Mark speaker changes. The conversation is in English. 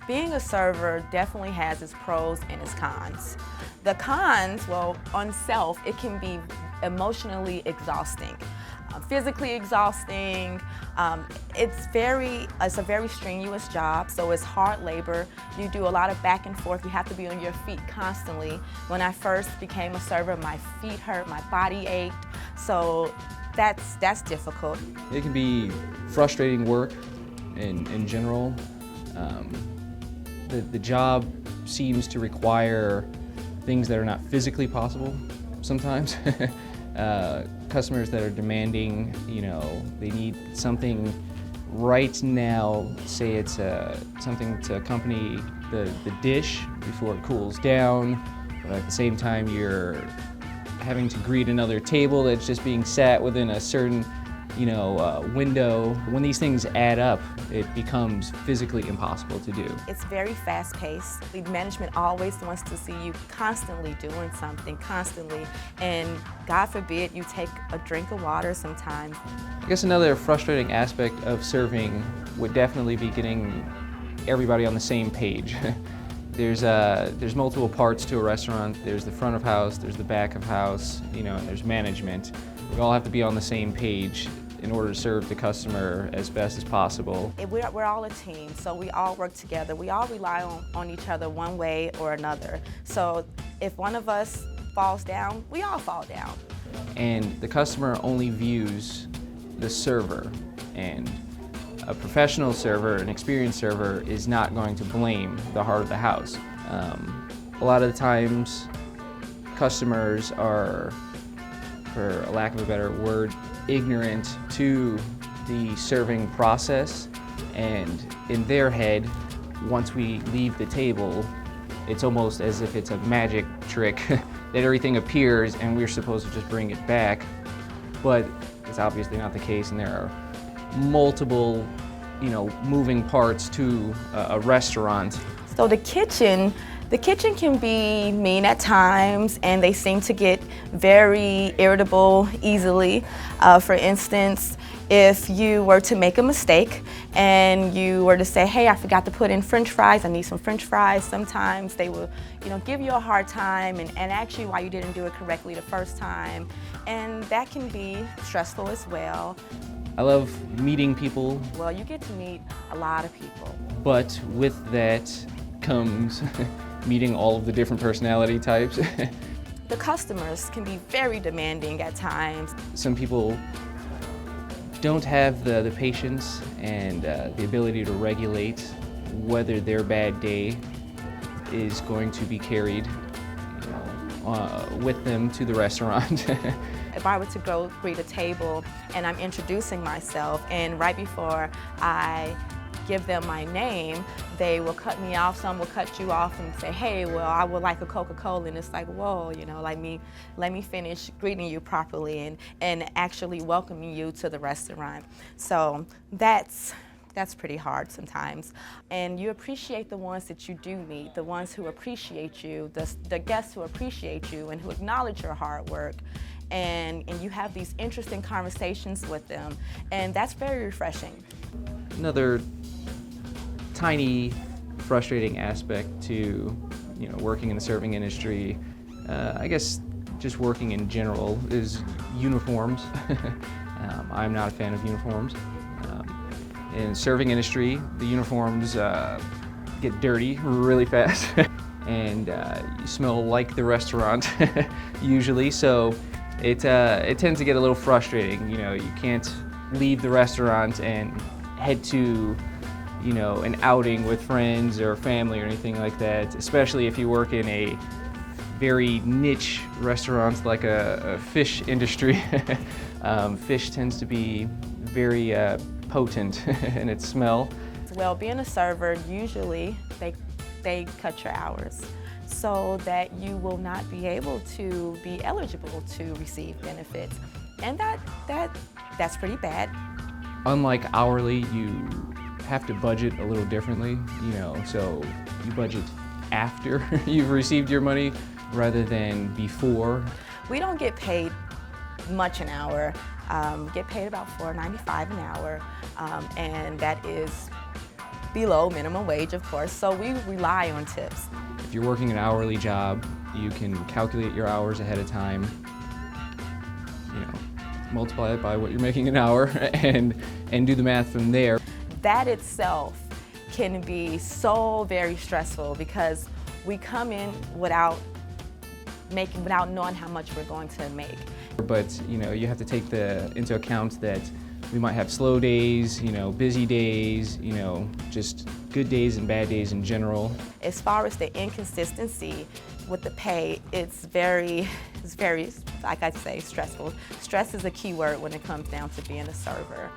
Speaker 1: Being a server definitely has its pros and its cons. The cons, well, on self, it can be emotionally exhausting, physically exhausting. It's a very strenuous job, so it's hard labor. You do a lot of back and forth. You have to be on your feet constantly. When I first became a server, my feet hurt, my body ached, so that's difficult.
Speaker 2: It can be frustrating work in general. The job seems to require things that are not physically possible sometimes. Customers that are demanding, they need something right now. Say it's something to accompany the dish before it cools down, but at the same time you're having to greet another table that's just being sat within a certain window. When these things add up, it becomes physically impossible to do.
Speaker 1: It's very fast-paced. The management always wants to see you constantly doing something, constantly, and God forbid you take a drink of water sometimes.
Speaker 2: I guess another frustrating aspect of serving would definitely be getting everybody on the same page. There's multiple parts to a restaurant. There's the front of house, there's the back of house, and there's management. We all have to be on the same page in order to serve the customer as best as possible.
Speaker 1: We're all a team, so we all work together. We all rely on each other one way or another. So if one of us falls down, we all fall down.
Speaker 2: And the customer only views the server, and a professional server, an experienced server, is not going to blame the heart of the house. A lot of the times, customers are, for a lack of a better word, ignorant to the serving process, and in their head, once we leave the table, it's almost as if it's a magic trick that everything appears and we're supposed to just bring it back, but it's obviously not the case, and there are multiple moving parts to a restaurant.
Speaker 1: So the kitchen can be mean at times, and they seem to get very irritable easily. For instance, if you were to make a mistake and you were to say, hey, I forgot to put in French fries, I need some French fries, sometimes they will give you a hard time and ask you why you didn't do it correctly the first time. And that can be stressful as well.
Speaker 2: I love meeting people.
Speaker 1: Well, you get to meet a lot of people.
Speaker 2: But with that comes meeting all of the different personality types.
Speaker 1: The customers can be very demanding at times.
Speaker 2: Some people don't have the patience and the ability to regulate whether their bad day is going to be carried with them to the restaurant.
Speaker 1: If I were to go greet a table and I'm introducing myself, and right before I give them my name, they will cut me off. Some will cut you off and say, hey, well, I would like a Coca-Cola. And it's like, whoa, let me finish greeting you properly and actually welcoming you to the restaurant. So that's pretty hard sometimes. And you appreciate the ones that you do meet, the ones who appreciate you, the guests who appreciate you and who acknowledge your hard work. And you have these interesting conversations with them, and that's very refreshing.
Speaker 2: Another tiny frustrating aspect to working in the serving industry, I guess just working in general, is uniforms. I'm not a fan of uniforms. In serving industry, the uniforms get dirty really fast and you smell like the restaurant usually, so it tends to get a little frustrating. You can't leave the restaurant and head to an outing with friends or family or anything like that, especially if you work in a very niche restaurant like a fish industry. Fish tends to be very potent in its smell.
Speaker 1: Well, being a server, usually they cut your hours so that you will not be able to be eligible to receive benefits, and that's pretty bad.
Speaker 2: Unlike hourly, you have to budget a little differently, so you budget after you've received your money rather than before.
Speaker 1: We don't get paid much an hour. Get paid about $4.95 an hour, and that is below minimum wage, of course, so we rely on tips.
Speaker 2: If you're working an hourly job, you can calculate your hours ahead of time, multiply it by what you're making an hour and do the math from there.
Speaker 1: That itself can be so very stressful because we come in without knowing how much we're going to make.
Speaker 2: But you have to take into account that we might have slow days, busy days, just good days and bad days in general.
Speaker 1: As far as the inconsistency with the pay, it's very, like I say, stressful. Stress is a key word when it comes down to being a server.